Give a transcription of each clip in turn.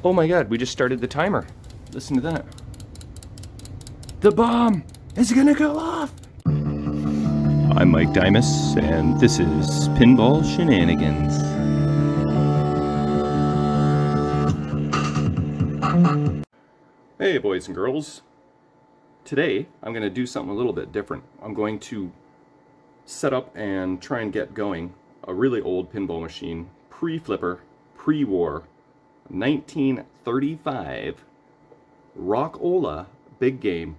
Oh my god, we just started the timer. Listen to that. The bomb is gonna go off! I'm Mike Dimas, and this is Pinball Shenanigans. Hey boys and girls. Today, I'm gonna do something a little bit different. I'm going to set up and try and get going a really old pinball machine, pre-flipper, pre-war, 1935 Rock-Ola big game.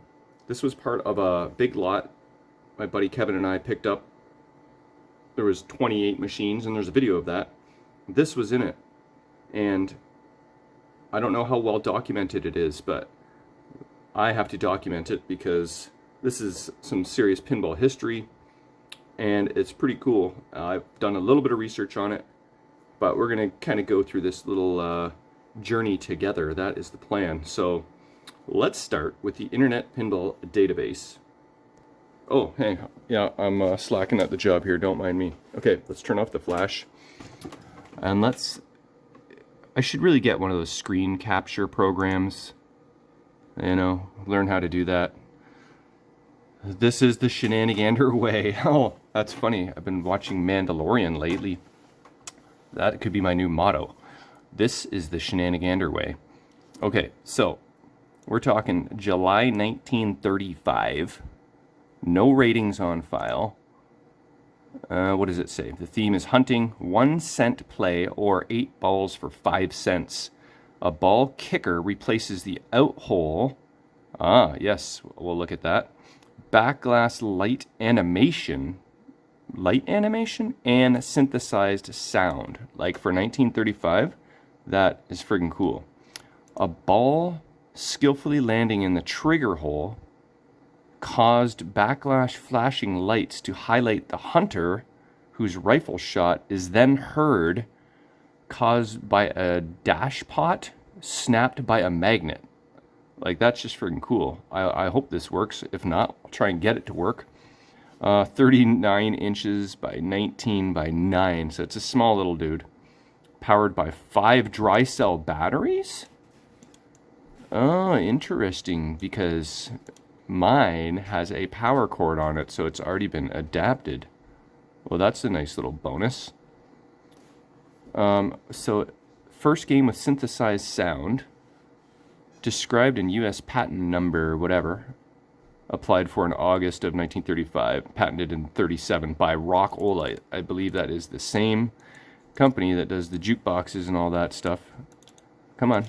This was part of a big lot my buddy Kevin and I picked up. There was 28 machines, and there's a video of that. This was in it, and I don't know how well documented it is, but I have to document it because this is some serious pinball history, and it's pretty cool. I've done a little bit of research on it, but we're going to kind of go through this little journey together. That is the plan. So let's start with the Internet Pinball Database. Oh, hey, yeah, I'm slacking at the job here, don't mind me. Okay, let's turn off the flash. And I should really get one of those screen capture programs. You know, learn how to do that. This is the Shenanigander way. Oh, that's funny. I've been watching Mandalorian lately. That could be my new motto. This is the Shenanigander way. Okay, so we're talking July 1935. No ratings on file. What does it say? The theme is hunting, 1 cent play, or 8 balls for 5 cents. A ball kicker replaces the out hole. Ah, yes, we'll look at that. Backglass light animation, and synthesized sound. Like for 1935, that is friggin' cool. A ball skillfully landing in the trigger hole caused backlash flashing lights to highlight the hunter, whose rifle shot is then heard, caused by a dash pot snapped by a magnet. Like, that's just freaking cool. I hope this works. If not, I'll try and get it to work. 39 inches by 19 by 9, so it's a small little dude. Powered by 5 dry cell batteries? Oh, interesting, because mine has a power cord on it, so it's already been adapted. Well, that's a nice little bonus. So, first game with synthesized sound, described in U.S. patent number whatever, applied for in August of 1935, patented in 37 by Rock-Ola. I believe that is the same company that does the jukeboxes and all that stuff. Come on.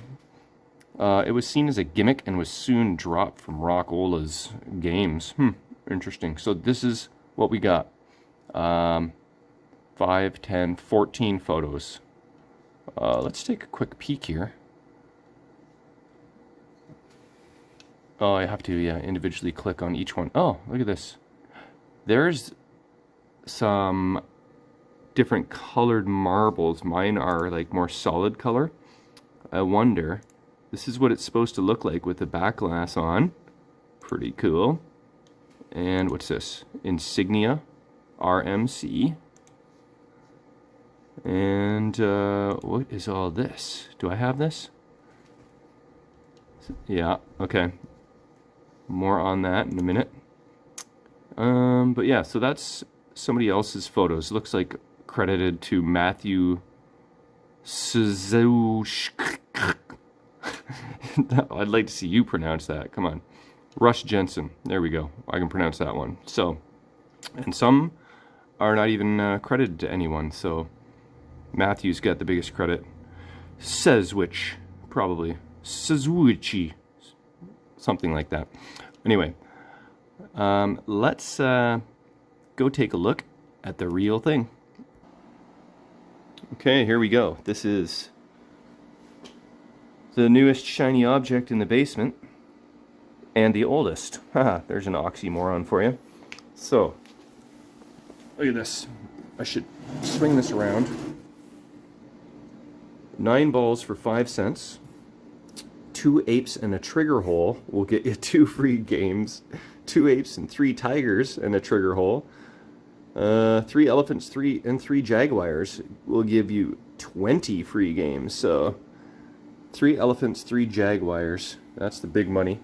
It was seen as a gimmick and was soon dropped from Rock-Ola's games. Interesting. So this is what we got. 5, 10, 14 photos. Let's take a quick peek here. Oh, I have to individually click on each one. Oh, look at this. There's some different colored marbles. Mine are like more solid color. I wonder... This is what it's supposed to look like with the backglass on. Pretty cool. And what's this? Insignia, RMC. And what is all this? Do I have this? Yeah, okay. More on that in a minute. But yeah, so that's somebody else's photos. Looks like credited to Matthew Suzuki. I'd like to see you pronounce that. Come on. Russ Jensen. There we go. I can pronounce that one. So, and some are not even credited to anyone. So, Matthew's got the biggest credit. Sezwich, probably. Suzuki. Something like that. Anyway, let's go take a look at the real thing. Okay, here we go. This is the newest shiny object in the basement, and the oldest. Haha, there's an oxymoron for you. So, look at this. I should swing this around. 9 balls for 5 cents. 2 apes and a trigger hole will get you 2 free games. 2 apes and 3 tigers and a trigger hole. 3 elephants, 3 jaguars will give you 20 free games. So 3 elephants, 3 jaguars. That's the big money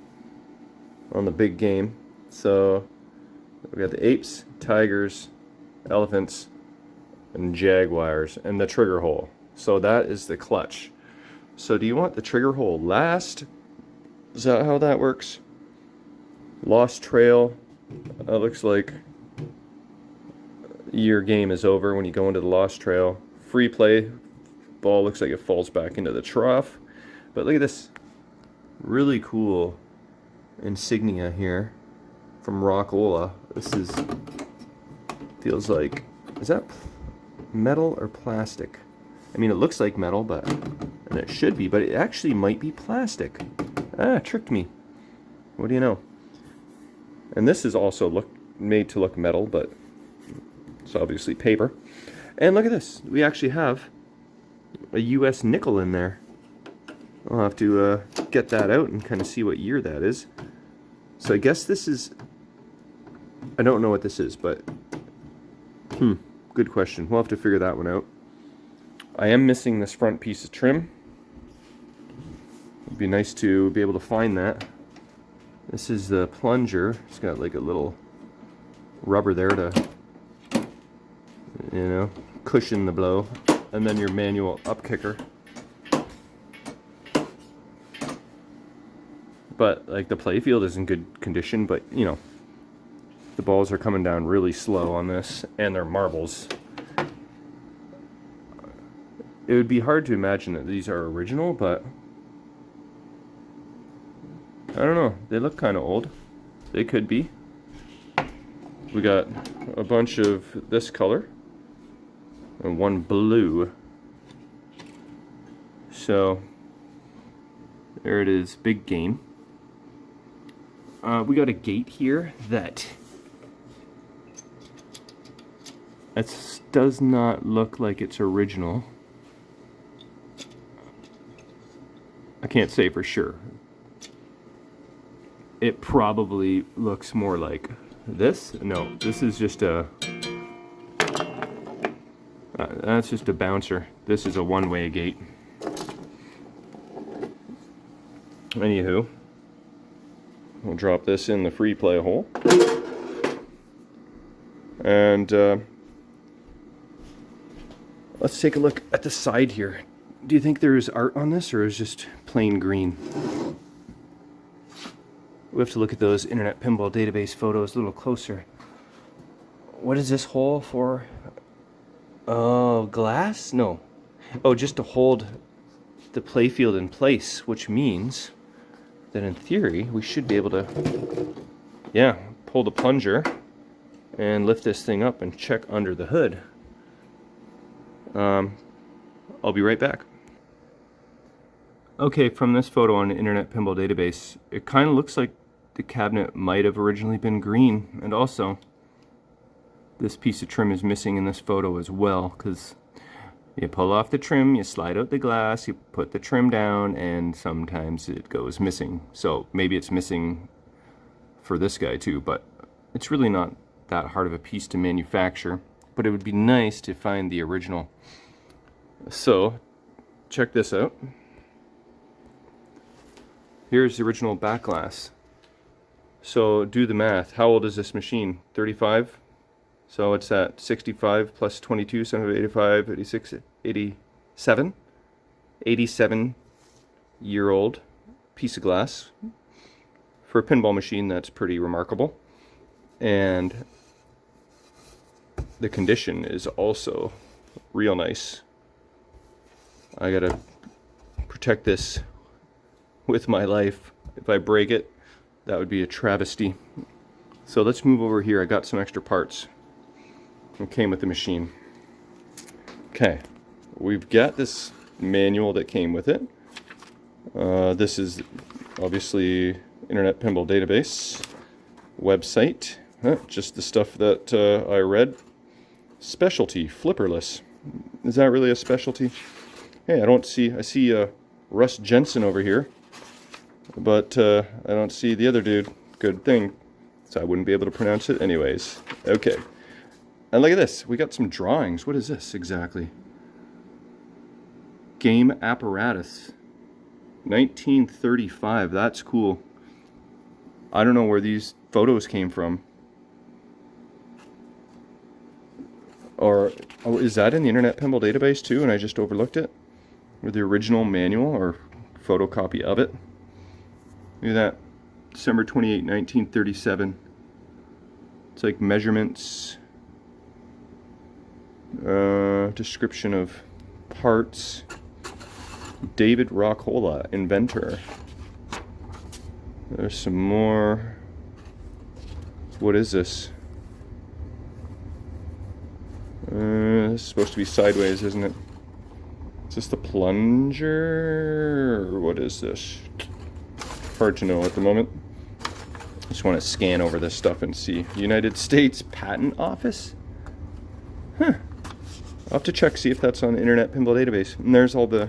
on the big game. So we got the apes, tigers, elephants, and jaguars, and the trigger hole. So that is the clutch. So do you want the trigger hole last? Is that how that works? Lost trail. Looks like your game is over when you go into the lost trail. Free play. Ball looks like it falls back into the trough. But look at this really cool insignia here from Rock-Ola. This is, feels like, is that metal or plastic? I mean, it looks like metal, but, and it should be, but it actually might be plastic. Ah, tricked me. What do you know? And this is also made to look metal, but it's obviously paper. And look at this. We actually have a US nickel in there. I'll have to get that out and kind of see what year that is. So I guess this is, I don't know what this is, but good question. We'll have to figure that one out. I am missing this front piece of trim. It'd be nice to be able to find that. This is the plunger. It's got like a little rubber there to, you know, cushion the blow. And then your manual up kicker. But like the playfield is in good condition, but you know, the balls are coming down really slow on this, and they're marbles. It would be hard to imagine that these are original, but I don't know. They look kind of old. They could be. We got a bunch of this color and one blue. So there it is, big game. We got a gate here that does not look like it's original. I can't say for sure. It probably looks more like this. No, this is just a that's just a bouncer. This is a one-way gate. Anywho, we'll drop this in the free play hole. And let's take a look at the side here. Do you think there is art on this, or is it just plain green? We have to look at those Internet Pinball Database photos a little closer. What is this hole for? Oh, glass? No. Oh, just to hold the playfield in place, which means that in theory we should be able to, yeah, pull the plunger and lift this thing up and check under the hood. I'll be right back. Okay, from this photo on the Internet Pinball Database, it kind of looks like the cabinet might have originally been green, and also this piece of trim is missing in this photo as well, because you pull off the trim, you slide out the glass, you put the trim down, and sometimes it goes missing. So maybe it's missing for this guy too, but it's really not that hard of a piece to manufacture, but it would be nice to find the original. So check this out. Here's the original back glass. So do the math. How old is this machine? 35? So it's at 65 plus 22, 75, 85, 86, 87. 87-year-old piece of glass. For a pinball machine, that's pretty remarkable. And the condition is also real nice. I gotta protect this with my life. If I break it, that would be a travesty. So let's move over here. I got some extra parts that came with the machine. Okay, we've got this manual that came with it. This is obviously Internet Pinball Database website. Just the stuff that I read. Specialty, flipperless. Is that really a specialty? Hey, I see Russ Jensen over here, but I don't see the other dude. Good thing, so I wouldn't be able to pronounce it anyways. Okay, and look at this. We got some drawings. What is this exactly? Game apparatus. 1935. That's cool. I don't know where these photos came from. Or oh, is that in the Internet Pinball database too and I just overlooked it? Or the original manual or photocopy of it? Look at that. December 28, 1937. It's like measurements, description of parts. David Rock-Ola, inventor. There's some more. What is this? This is supposed to be sideways, isn't it? Is this the plunger? Or what is this? Hard to know at the moment. Just want to scan over this stuff and see. United States Patent Office? Huh. I'll have to check, see if that's on the Internet Pinball database. And there's all the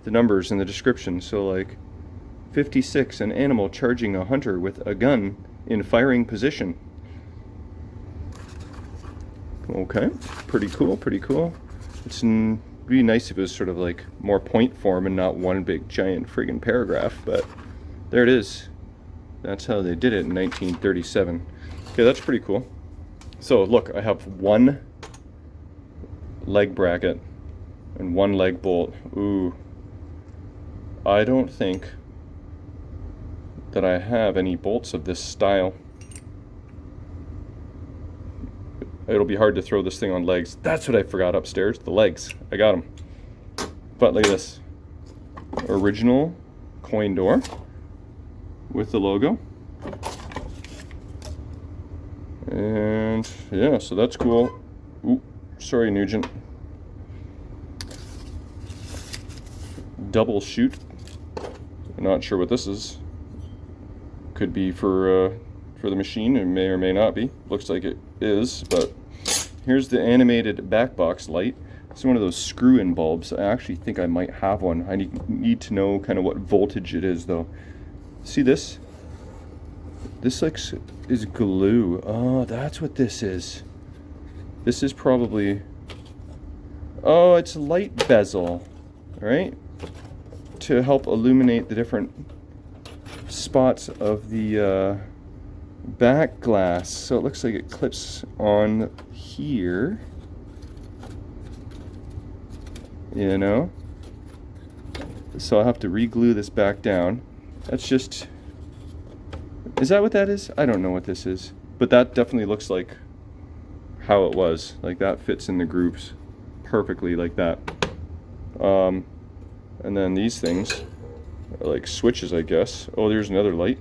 numbers and the description. So like 56, an animal charging a hunter with a gun in firing position. Okay, pretty cool, pretty cool. It's be nice if it was sort of like more point form and not one big giant friggin' paragraph, but there it is. That's how they did it in 1937. Okay, that's pretty cool. So look, I have one leg bracket and one leg bolt. Ooh. I don't think that I have any bolts of this style. It'll be hard to throw this thing on legs. That's what I forgot upstairs, the legs. I got them. But look at this. Original coin door with the logo. And yeah, so that's cool. Ooh, sorry, Nugent. Double shoot. I'm not sure what this is. Could be for the machine. It may or may not be. Looks like it is, but here's the animated back box light. It's one of those screw-in bulbs. I actually think I might have one. I need to know kind of what voltage it is, though. See this? This is glue. Oh, that's what this is. This is probably... Oh, it's light bezel, right? To help illuminate the different spots of the back glass. So it looks like it clips on here. You know? So I'll have to re-glue this back down. That's just... Is that what that is? I don't know what this is. But that definitely looks like how it was. Like that fits in the grooves perfectly like that. And then these things are like switches, I guess. Oh, there's another light.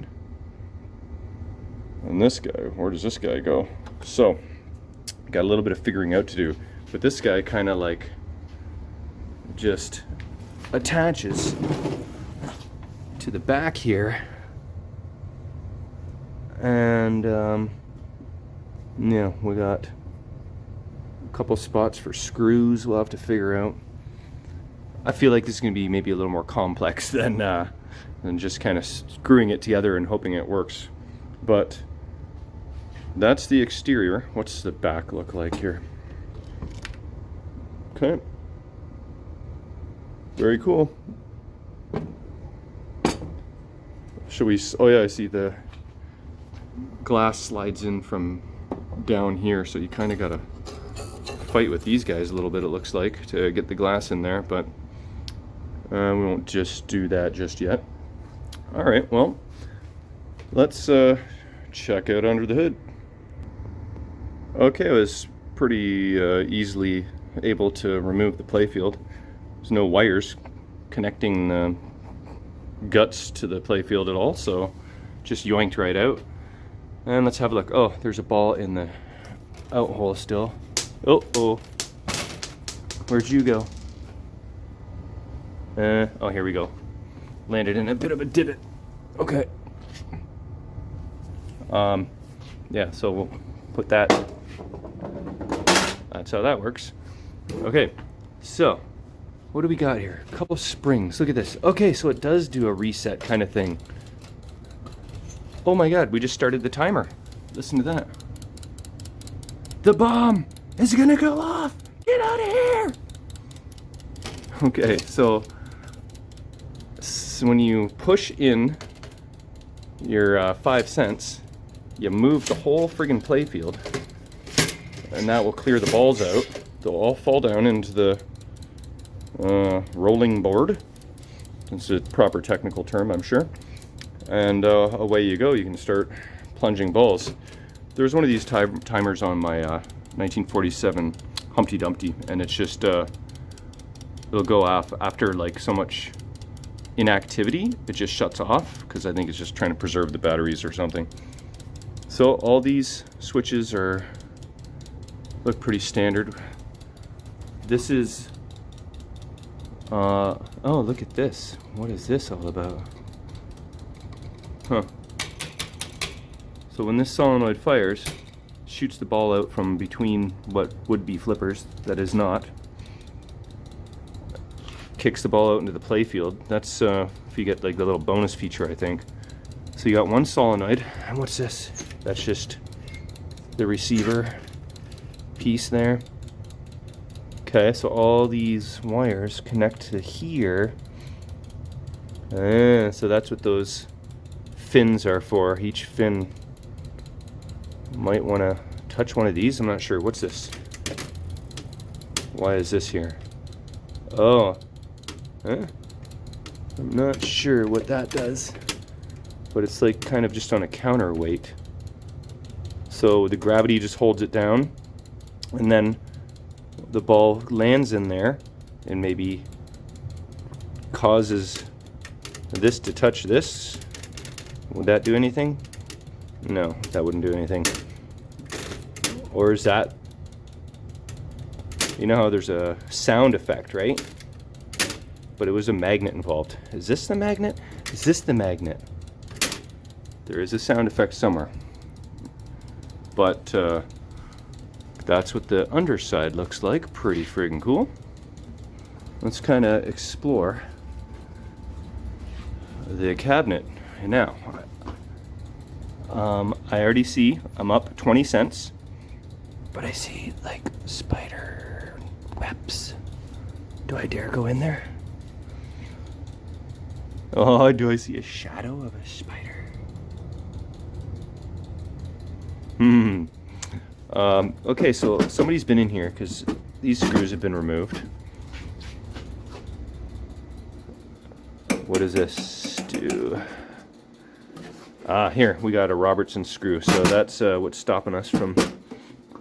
And this guy, where does this guy go? So, got a little bit of figuring out to do. But this guy kind of like just attaches to the back here. And yeah, we got a couple spots for screws we'll have to figure out. I feel like this is going to be maybe a little more complex than just kind of screwing it together and hoping it works. But that's the exterior. What's the back look like here? Okay. Very cool. Should we... Oh yeah, I see the glass slides in from down here, so you kind of got to fight with these guys a little bit, it looks like, to get the glass in there, but we won't just do that just yet. Alright, well, let's check out under the hood. Okay, I was pretty easily able to remove the playfield. There's no wires connecting the guts to the playfield at all, so just yoinked right out. And let's have a look. Oh, there's a ball in the out hole still. Oh, where'd you go? Oh, here we go. Landed in a bit of a divot. Okay. Yeah, so we'll put that. That's how that works. Okay, so what do we got here? A couple springs. Look at this. Okay, so it does do a reset kind of thing. Oh my god, we just started the timer. Listen to that. The bomb is gonna go off! Get out of here! Okay, so is when you push in your 5 cents, you move the whole friggin' playfield, and that will clear the balls out. They'll all fall down into the rolling board. It's a proper technical term, I'm sure. And away you go. You can start plunging balls. There's one of these timers on my 1947 Humpty Dumpty, and it's just it'll go off after like so much inactivity. It just shuts off because I think it's just trying to preserve the batteries or something. So all these switches look pretty standard. This is oh, look at this. What is this all about? Huh. So when this solenoid fires, shoots the ball out from between what would be flippers, that is not. Kicks the ball out into the playfield. That's if you get like the little bonus feature, I think. So you got one solenoid, and what's this? That's just the receiver piece there. Okay, so all these wires connect to here. So that's what those fins are for. Each fin might want to touch one of these. I'm not sure. What's this? Why is this here? Oh. Huh? I'm not sure what that does. But it's like kind of just on a counterweight. So the gravity just holds it down. And then the ball lands in there and maybe causes this to touch this. Would that do anything? No, that wouldn't do anything. Or is that, you know how there's a sound effect, right? But it was a magnet involved. Is this the magnet? Is this the magnet? There is a sound effect somewhere. But that's what the underside looks like. Pretty friggin' cool. Let's kind of explore the cabinet. Now, I already see I'm up 20 cents, but I see like spider webs. Do I dare go in there? Oh, do I see a shadow of a spider? Okay, so somebody's been in here because these screws have been removed. What does this do? Here, we got a Robertson screw, so that's what's stopping us from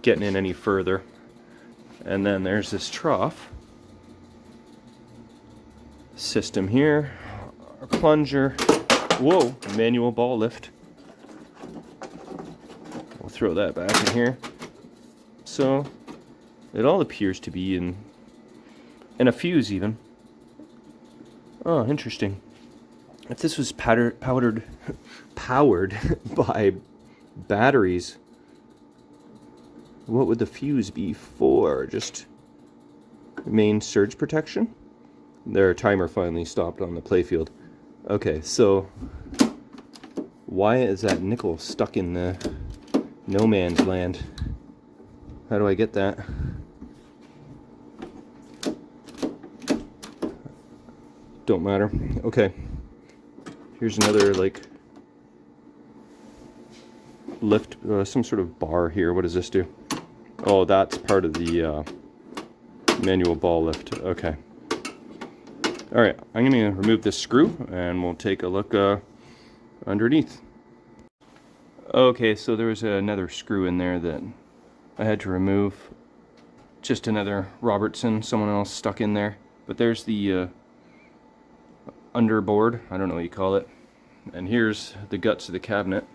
getting in any further. And then there's this trough system here, our plunger, whoa, manual ball lift. We'll throw that back in here. So it all appears to be in a fuse even. Oh, interesting. If this was powered by batteries, what would the fuse be for? Just main surge protection? Their timer finally stopped on the playfield. Okay, so why is that nickel stuck in the no man's land? How do I get that? Don't matter. Okay. Here's another like lift, some sort of bar here. What does this do? Oh, that's part of the manual ball lift. Okay. All right, I'm going to remove this screw and we'll take a look underneath. Okay, so there was another screw in there that I had to remove. Just another Robertson, someone else stuck in there. But there's the underboard, I don't know what you call it. And here's the guts of the cabinet.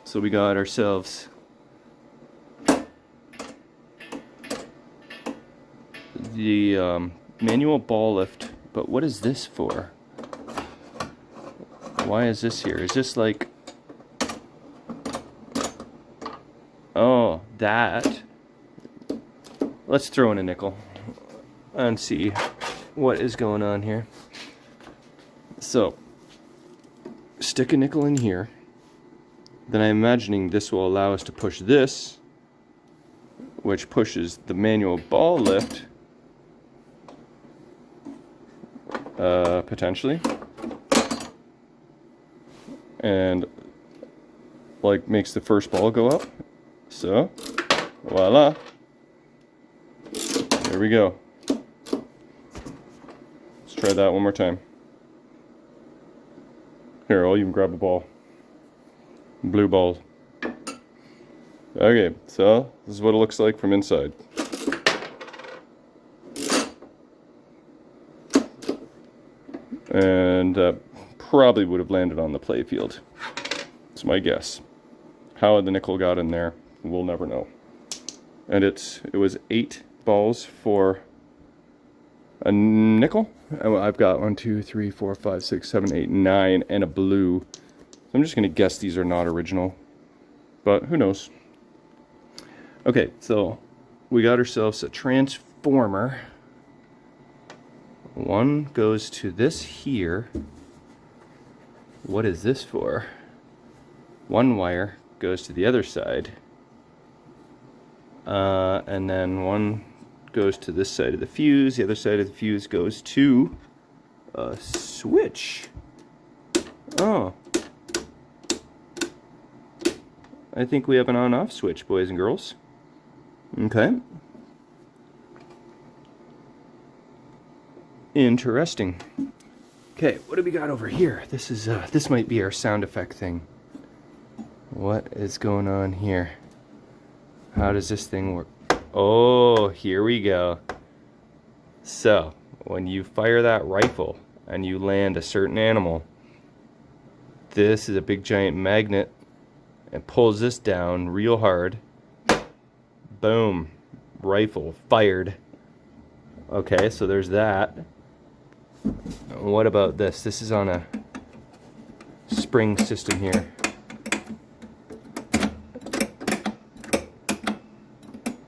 So we got ourselves the manual ball lift. But what is this for? Why is this here? Is this like... Oh, that. Let's throw in a nickel and see what is going on here. So, stick a nickel in here. Then I'm imagining this will allow us to push this, which pushes the manual ball lift, potentially. and like makes the first ball go up. So, voila. There we go. Let's try that one more time. Here, I'll even grab a ball. Blue balls. Okay, so this is what it looks like from inside. And probably would have landed on the playfield. That's my guess. How the nickel got in there, we'll never know. And it was 8 balls for a nickel. I've got 1, 2, 3, 4, 5, 6, 7, 8, 9, and a blue. So I'm just gonna guess these are not original, but who knows? Okay, so we got ourselves a transformer. One goes to this here. What is this for? One wire goes to the other side. And then one goes to this side of the fuse. The other side of the fuse goes to a switch. Oh. I think we have an on-off switch, boys and girls. Okay. Interesting. Okay, what do we got over here? This is this might be our sound effect thing. What is going on here? How does this thing work? Oh, here we go. So, when you fire that rifle and you land a certain animal, this is a big giant magnet and pulls this down real hard. Boom. Rifle fired. Okay, so there's that. What about this? This is on a spring system here.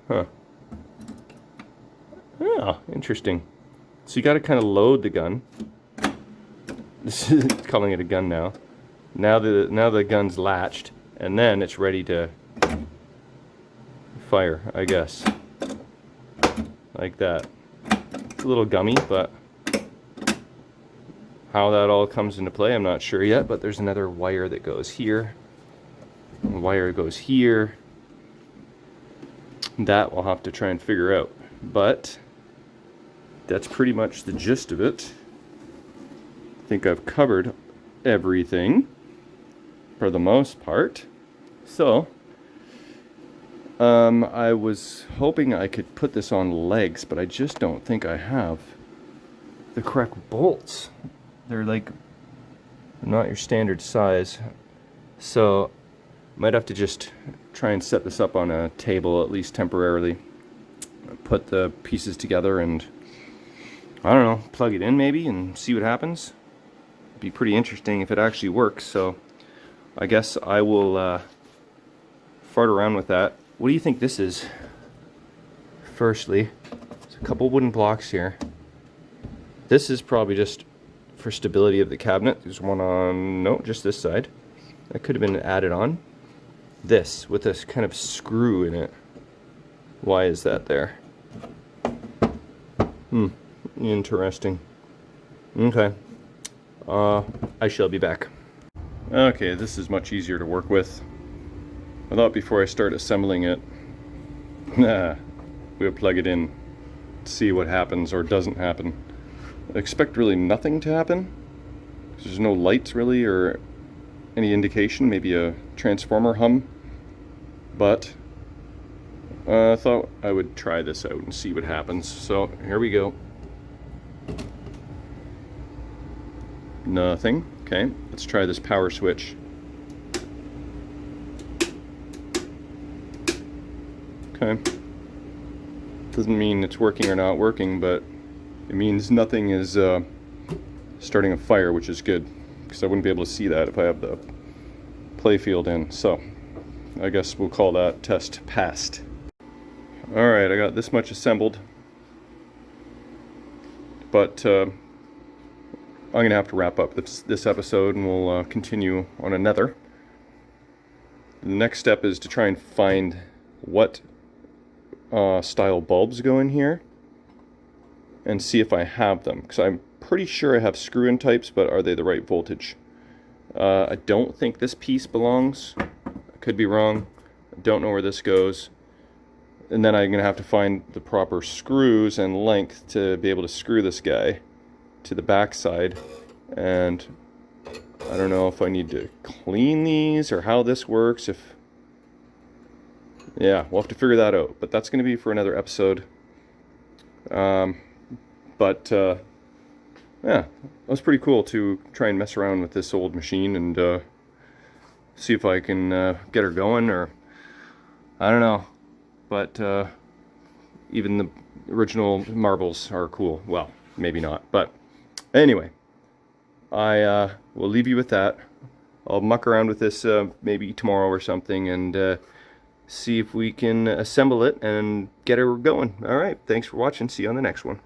Huh. Oh, interesting. So you got to kind of load the gun. This is calling it a gun now. Now the gun's latched, and then it's ready to fire, I guess. Like that. It's a little gummy, but how that all comes into play, I'm not sure yet. But there's another wire that goes here. A wire goes here. That we'll have to try and figure out. But that's pretty much the gist of it. I think I've covered everything for the most part. So I was hoping I could put this on legs, but I just don't think I have the correct bolts. They're like not your standard size. So might have to just try and set this up on a table, at least temporarily. Put the pieces together and, I don't know, plug it in maybe and see what happens. It'd be pretty interesting if it actually works. So I guess I will fart around with that. What do you think this is? Firstly, there's a couple wooden blocks here. This is probably just for stability of the cabinet. There's one on, no, just this side. That could have been added on. This, with this kind of screw in it. Why is that there? Interesting. Okay. I shall be back. Okay, this is much easier to work with. I thought before I start assembling it, we'll plug it in, see what happens or doesn't happen. I expect really nothing to happen. There's no lights really or any indication, maybe a transformer hum. But I thought I would try this out and see what happens. So here we go. Nothing. Okay, let's try this power switch. Okay. Doesn't mean it's working or not working, but it means nothing is starting a fire, which is good, because I wouldn't be able to see that if I have the playfield in. So I guess we'll call that test passed. Alright, I got this much assembled, but I'm going to have to wrap up this episode and we'll continue on another. The next step is to try and find what style bulbs go in here and see if I have them, because I'm pretty sure I have screw-in types, but are they the right voltage? I don't think this piece belongs. I could be wrong. I don't know where this goes. And then I'm going to have to find the proper screws and length to be able to screw this guy to the back side. And I don't know if I need to clean these or how this works. Yeah, we'll have to figure that out. But that's going to be for another episode. Yeah, it was pretty cool to try and mess around with this old machine and see if I can get her going, or I don't know. But even the original marbles are cool. Well, maybe not. But anyway, I will leave you with that. I'll muck around with this maybe tomorrow or something and see if we can assemble it and get her going. All right, thanks for watching. See you on the next one.